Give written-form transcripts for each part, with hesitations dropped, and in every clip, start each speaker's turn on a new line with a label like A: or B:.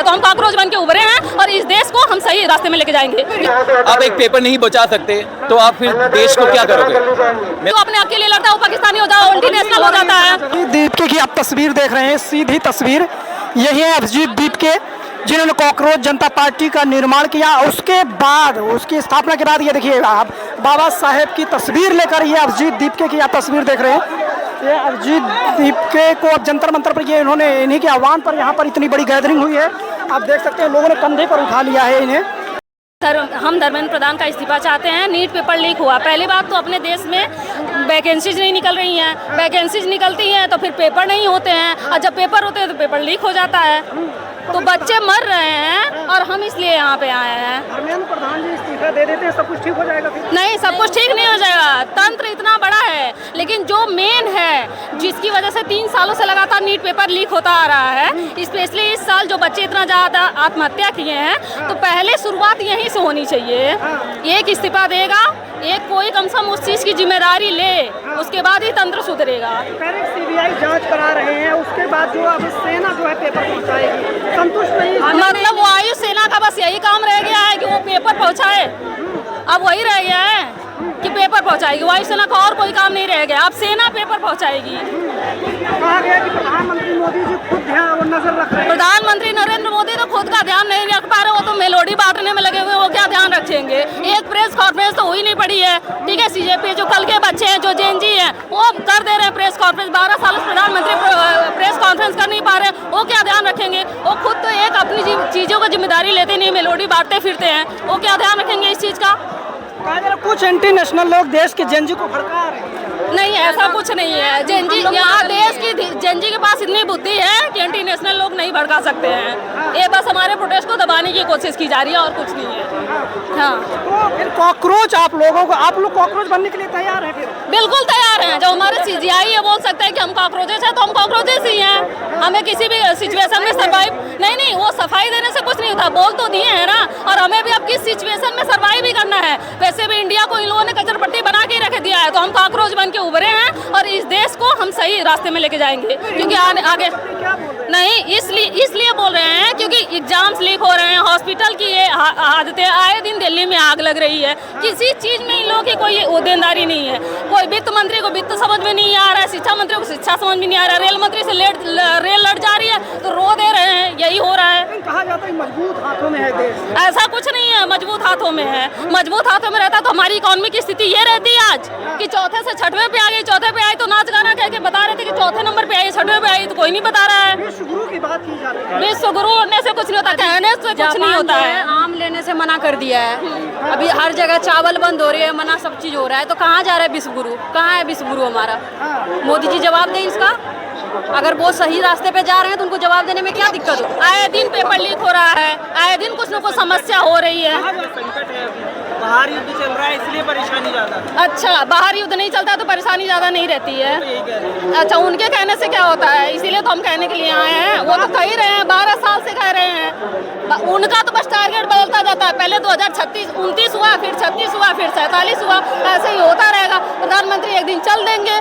A: है तो हम कॉकरोच बन के उभरे हैं और इस देश को हम सही रास्ते में लेके जाएंगे।
B: आप एक पेपर नहीं बचा सकते तो आप फिर देश को क्या करोगे?
A: जो अपने हक के लिए लड़ता है वो पाकिस्तानी हो जाता है, मल्टी नेशनल हो जाता है।
C: दीपके की आप तस्वीर देख रहे हैं, सीधी तस्वीर यही है अभिजीत दीपके, जिन्होंने कॉकरोच जनता पार्टी का निर्माण किया। उसके बाद उसकी स्थापना के बाद ये देखिए आप बाबा साहेब की तस्वीर लेकर ये अभिजीत दीपके की आप तस्वीर देख रहे हैं। ये अभिजीत दीपके को अब जंतर मंतर पर ये इन्होंने इन्हीं के आह्वान पर यहाँ पर इतनी बड़ी गैदरिंग हुई है। आप देख सकते हैं लोगों ने कंधे पर उठा लिया है इन्हें।
A: सर हम धर्मेंद्र प्रधान का इस्तीफा चाहते हैं। नीट पेपर लीक हुआ, पहली बात तो अपने देश में वैकेंसीज नहीं निकल रही हैं, वैकेंसीज निकलती हैं तो फिर पेपर नहीं होते हैं, और जब पेपर होते हैं तो पेपर लीक हो जाता है, तो बच्चे मर रहे हैं और हम इसलिए यहाँ पे आए हैं।
C: धर्मेंद्र प्रधान जी इस्तीफा दे देते हैं सब कुछ ठीक हो जाएगा फिर?
A: नहीं, सब कुछ ठीक नहीं हो जाएगा। तंत्र इतना बड़ा है, लेकिन जो मेन है जिसकी वजह से 3 सालों से लगातार नीट पेपर लीक होता आ रहा है, स्पेशली इस साल जो बच्चे इतना ज़्यादा आत्महत्या किए हैं, तो पहले शुरुआत यहीं से होनी चाहिए। एक इस्तीफा देगा, एक कोई कम से कम उस चीज़ की जिम्मेदारी ले, उसके बाद ही तंत्र सुधरेगा।
C: सीबीआई जांच करा रहे हैं, उसके बाद जो अब सेना जो है पेपर पहुंचाएगी, संतुष्ट नहीं?
A: मतलब वायु सेना का बस यही काम रह गया है कि वो पेपर पहुंचाए। अब वही रह गया है कि पेपर पहुंचाएगी, वायुसेना का और कोई काम नहीं रह गया, अब सेना पेपर पहुंचाएगी।
C: कहा गया कि प्रधानमंत्री मोदी जी खुद ध्यान और नजर रख रहे हैं।
A: प्रधानमंत्री नरेंद्र मोदी तो खुद का ध्यान नहीं रख पा रहे, वो तो मेलोडी बांटने में लगे हुए, वो क्या ध्यान रखेंगे। एक प्रेस कॉन्फ्रेंस तो हुई नहीं पड़ी है, ठीक है। सीजेपी जो कल के बच्चे हैं, जो जेन जी हैं, वो कर दे रहे हैं प्रेस कॉन्फ्रेंस। 12 साल से प्रधानमंत्री प्रेस कॉन्फ्रेंस कर नहीं पा रहे, वो क्या ध्यान रखेंगे। वो खुद तो एक अपनी चीजों की जिम्मेदारी लेते नहीं, मेलोडी बांटते फिरते हैं, वो क्या ध्यान रखेंगे इस चीज का।
C: कुछ एंटी नेशनल लोग देश के जेनजी को भड़का रहे हैं।
A: नहीं, ऐसा कुछ नहीं है। जेनजी यहाँ देश की जेनजी के पास इतनी बुद्धि है कि एंटी नेशनल लोग नहीं भड़का सकते हैं। ये बस हमारे प्रोटेस्ट को दबाने की कोशिश की जा रही है और कुछ नहीं है। हाँ,
C: तो फिर कॉकरोच आप लोगों को, आप लोग कॉकरोच बनने के लिए तैयार हैं? फिर
A: बिल्कुल तैयार हैं। जो हमारे सीजीआई है बोल सकते हैं कि हम कॉकरोचेस हैं, तो हम कॉकरोचेस ही हैं। हमें किसी भी सिचुएशन में सर्वाइव नहीं, वो सफाई देने से कुछ नहीं होता, बोल तो दिए हैं ना। और हमें भी अब किस सिचुएशन में सर्वाइव भी करना है। वैसे भी इंडिया को इन लोगों ने कचरपट्टी बना के रख दिया है, तो हम कॉकरोच बन के उभरे हैं और इस देश को हम सही रास्ते में लेके जाएंगे। क्योंकि आगे नहीं, इसलिए बोल रहे हैं क्योंकि एग्जाम्स लीक हो रहे हैं, हॉस्पिटल की ये आदतें, आए दिन दिल्ली में आग लग रही है। किसी चीज में इन लोगों की कोई देनदारी नहीं है। कोई वित्त मंत्री को वित्त समझ में नहीं आ रहा है, शिक्षा मंत्री को शिक्षा समझ में नहीं आ रहा है, रेल मंत्री से रेल लड़ जा रही है तो रो दे रहे हैं, यही हो रहा है।
C: कहा जाता है मजबूत हाथों में है देश।
A: ऐसा कुछ नहीं है, मजबूत हाथों में है। मजबूत हाथों में रहता तो हमारी इकोनॉमी की स्थिति ये रहती है आज कि चौथे से छठवें पे आ गई। चौथे पे आई तो नाच गाना कह के बता रहे थे कि चौथे नंबर पे आई, छठवें पे आई, तो कोई नहीं बता रहा है।
C: विश्व गुरु की बात की जा रही है।
A: विश्व गुरु होने से कुछ नहीं होता, कहने से कुछ नहीं होता है।
D: आम लेने से मना कर दिया है, अभी हर जगह चावल बंद हो रही है, मना सब चीज हो रहा है, तो कहाँ जा रहा है विश्व गुरु? कहाँ है विश्व गुरु हमारा? मोदी जी जवाब दें इसका। अगर वो सही रास्ते पे जा रहे हैं तो उनको जवाब देने में क्या दिक्कत हो?
A: आए दिन पेपर लीक हो रहा है, आए दिन कुछ न कुछ समस्या हो रही है।
E: बाहर युद्ध चल रहा है इसलिए परेशानी ज्यादा।
A: अच्छा, बाहर युद्ध नहीं चलता तो परेशानी ज्यादा नहीं रहती है। अच्छा, उनके कहने से क्या होता है, इसीलिए तो हम कहने के लिए आए हैं। वो तो कह ही रहे हैं, 12 साल से कह रहे हैं। उनका तो बस टारगेट बदलता जाता है। पहले 2029 हुआ, फिर 36 हुआ, फिर 47 हुआ, ऐसे ही होता रहेगा। प्रधानमंत्री एक दिन चल देंगे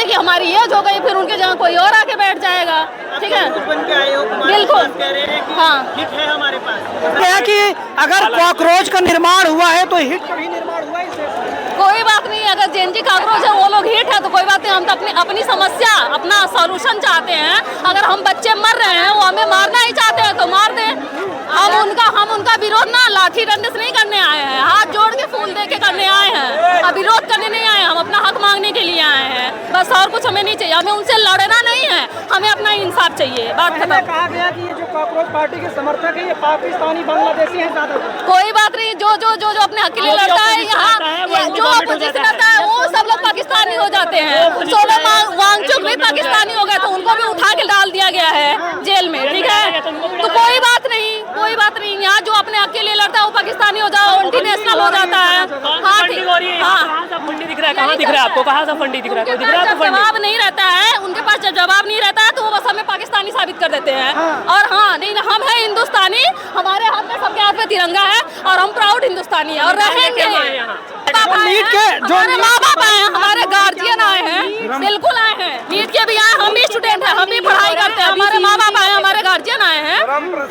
A: कि हमारी एज हो गई, फिर उनके जगह कोई और आके बैठ जाएगा। ठीक है, बिल्कुल। हाँ,
E: हिट है हमारे पास।
C: क्या कि अगर कॉकरोच का निर्माण हुआ है तो हिट का भी निर्माण हुआ है इस देश में।
A: कोई बात नहीं, अगर जेनजी कॉकरोच है वो लोग हिट है तो कोई बात नहीं। हम तो अपनी समस्या, अपना सॉल्यूशन चाहते हैं। अगर हम बच्चे मर रहे हैं, वो हमें मारना ही चाहते हैं तो मार दें। हम उनका विरोध ना लाठी डंडे से नहीं करने आए हैं, हाथ जोड़ के फूल दे के करने आए हैं। अब विरोध करने नहीं आए, हम अपना हक मांगने के लिए आए हैं बस, और कुछ हमें नहीं चाहिए। हमें उनसे लड़ना नहीं है, हमें अपना इंसाफ चाहिए। बात खत्म।
C: कहा गया कि ये जो कॉकरोच पार्टी के समर्थक है ये पाकिस्तानी बांग्लादेशी हैं ज्यादा।
A: कोई बात नहीं, जो अपने हक के लिए लड़ता है, यहाँ जो अपोजिशन लड़ता है वो सब लोग पाकिस्तानी हो जाते हैं। सोनम वांगचुक भी पाकिस्तानी हो गए तो उनको भी उठा के डाल दिया गया है जेल में। ठीक है, तो कोई बात नहीं। यहाँ जो अपने हक के लिए लड़ता है वो पाकिस्तानी हो जाता है, एंटी नेशनल हो जाता है। हाँ, ठीक। हाँ,
E: फंडी दिख रहा है, कहाँ दिख रहा है आपको? कहाँ सा फंडी दिख रहा है? दिख रहा है
A: जवाब नहीं रहता है उनके पास, जब जवाब नहीं रहता है तो वो बस हमें पाकिस्तानी साबित कर देते हैं। और हाँ, नहीं, हम है हिंदुस्तानी, हमारे हाथ में, सबके हाथ में तिरंगा है और हम प्राउड हिंदुस्तानी है और रहेंगे। हमारे माँ बाप आए हैं, हमारे गार्जियन आए हैं, बिल्कुल आए हैं। नीट के भी आए, हम भी स्टूडेंट हैं, हम भी पढ़ाई करते हैं। हमारे माँ बाप आए, हमारे गार्जियन आए आए हैं।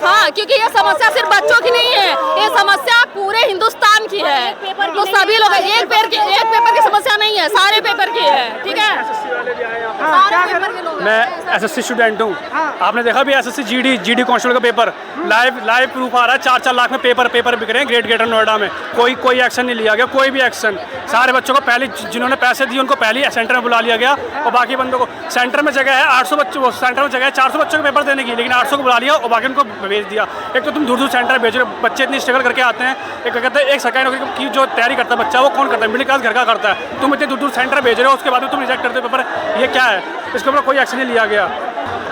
A: हाँ, क्योंकि ये समस्या सिर्फ बच्चों की नहीं है, ये समस्या पूरे हिंदुस्तान की है। तो सभी लोग एक पेपर की समस्या नहीं है, सारे पेपर की है। ठीक है, सारे पेपर के लोग हैं।
F: मैं एसएससी स्टूडेंट हूँ। आपने देखा भी एसएससी जीडी कांस्टेबल का पेपर लाइव प्रूफ आ रहा है। 4-4 लाख में पेपर बिक रहे हैं ग्रेटर नोएडा में। कोई एक्शन नहीं लिया गया, कोई भी एक्शन। सारे बच्चों को पहले जिन्होंने पैसे दिए उनको पहले सेंटर में बुला लिया गया, और बाकी बंदों को सेंटर में जगह है 800 बच्चों, सेंटर में जगह है 400 बच्चों को पेपर देने की, लेकिन 800 को बुला लिया और बाकी उनको भेज दिया। एक तो तुम दूर सेंटर भेज रहे हो, बच्चे इतनी स्ट्रगल करके आते हैं। एक कहते हैं एक सरकारी नौकरी की जो तैयारी करता है बच्चा, वो कौन करता है? मिडिल क्लास घर का करता है। तुम इतने दूर सेंटर भेज रहे हो, उसके बाद तुम रिजेक्ट करते हो पेपर। ये क्या है? इसके ऊपर कोई एक्शन नहीं लिया गया।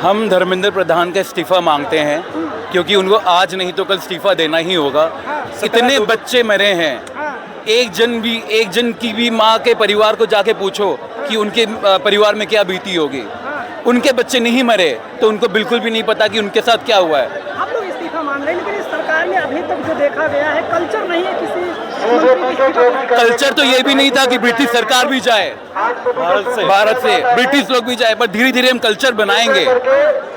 B: हम धर्मेंद्र प्रधान का इस्तीफा मांगते हैं, क्योंकि उनको आज नहीं तो कल इस्तीफा देना ही होगा। इतने बच्चे मरे हैं, एक जन की भी माँ के परिवार को जाके पूछो कि उनके परिवार में क्या बीती होगी। उनके बच्चे नहीं मरे तो उनको बिल्कुल भी नहीं पता कि उनके साथ क्या हुआ है।
C: आप लोग इस्तीफा मांग रहे हैं, लेकिन इस सरकार में अभी तक जो देखा गया है कल्चर नहीं है किसी मंत्री के इस्तीफा देने का।
B: कल्चर तो ये भी नहीं था कि ब्रिटिश सरकार भी जाए भारत से ब्रिटिश लोग भी जाए, पर धीरे धीरे हम कल्चर बनाएंगे,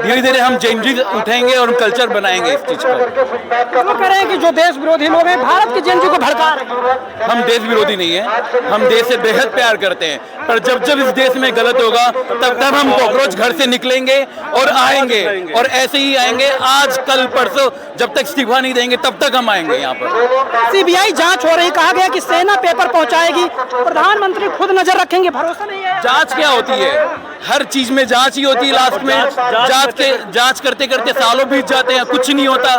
B: धीरे धीरे हम जेनजी उठेंगे और हम कल्चर बनाएंगे इस चीज पर।
C: वो कह रहे हैं कि जो देश विरोधी लोग हैं भारत के जेनजी को भड़का रहे हैं।
B: हम देश विरोधी नहीं है, हम देश से बेहद प्यार करते हैं, पर जब जब इस देश में गलत होगा तब हम कॉकरोच घर से निकलेंगे और आएंगे, और ऐसे ही आएंगे। आज कल परसों जब तक इस्तीफा नहीं देंगे तब तक हम आएंगे यहाँ पर।
C: सीबीआई जांच हो रही, कहा गया कि सेना पेपर पहुंचाएगी, प्रधानमंत्री खुद नजर रखेंगे, भरोसा नहीं है।
B: जांच क्या होती है? हर चीज में जांच ही होती है। लास्ट में जांच करते करते सालों बीत जाते हैं, कुछ नहीं होता।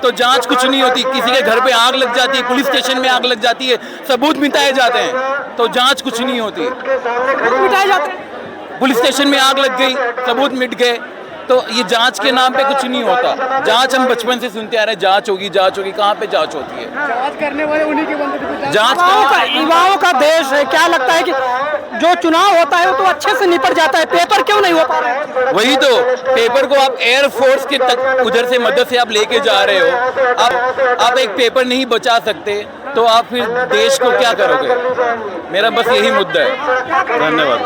B: तो जांच कुछ नहीं होती। किसी के घर पे आग लग जाती है, पुलिस स्टेशन में आग लग जाती है, सबूत मिटाए जाते हैं। तो जांच कुछ नहीं होती।
C: मिटाए जाते हैं।
B: पुलिस स्टेशन में आग लग गई, सबूत मिट गए। तो ये जांच के नाम पे कुछ नहीं होता। जांच हम बचपन से सुनते आ रहे हैं, जांच होगी जांच होगी। कहाँ पे जांच होती है?
C: जांच करने वाले उन्हीं के बनते।
B: जांच
C: युवाओं का देश है, क्या लगता है कि जो चुनाव होता है वो तो अच्छे से निपट जाता है, पेपर क्यों नहीं हो पा रहा है?
B: वही तो, पेपर को आप एयरफोर्स के तक उधर से मदद से आप लेके जा रहे हो। आप एक पेपर नहीं बचा सकते तो आप फिर देश को क्या करोगे? मेरा बस यही मुद्दा है। धन्यवाद।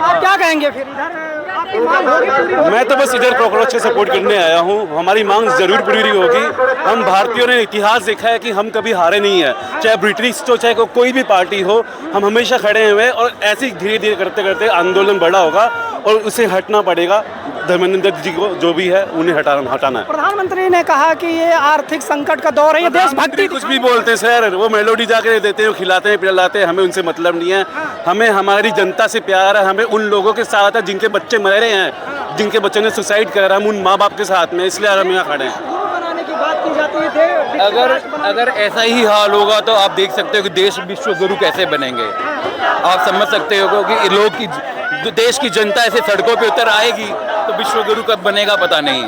C: आप क्या कहेंगे फिर? इधर आपकी मांग होगी पूरी?
G: मैं तो बस इधर कॉकरोच के सपोर्ट करने आया हूँ। हमारी मांग जरूर पूरी होगी। हम भारतीयों ने इतिहास देखा है कि हम कभी हारे नहीं है, चाहे ब्रिटिश हो चाहे कोई भी पार्टी हो, हम हमेशा खड़े हुए। और ऐसे ही धीरे धीरे करते करते आंदोलन बड़ा होगा और उसे हटना पड़ेगा। धर्मेंद्र जी को जो भी है उन्हें हटाना है।
C: प्रधानमंत्री ने कहा कि ये आर्थिक संकट का दौर है, ये देशभक्ति।
G: कुछ भी बोलते हैं सर, वो मेलोडी जाके देते हैं, खिलाते हैं पिलाते हैं, हमें उनसे मतलब नहीं है। हमें हमारी जनता से प्यार है, हमें उन लोगों के साथ है जिनके बच्चे मर रहे हैं, जिनके बच्चों ने सुसाइड करा। हम उन माँ बाप के साथ में, इसलिए हम यहाँ खड़े हैं।
C: बनाने की बात की जाती है।
B: अगर ऐसा ही हाल होगा तो आप देख सकते हो कि देश विश्व गुरु कैसे बनेंगे। आप समझ सकते हो कि लोग की देश की जनता ऐसे सड़कों पे उतर आएगी तो विश्व गुरु कब बनेगा पता नहीं।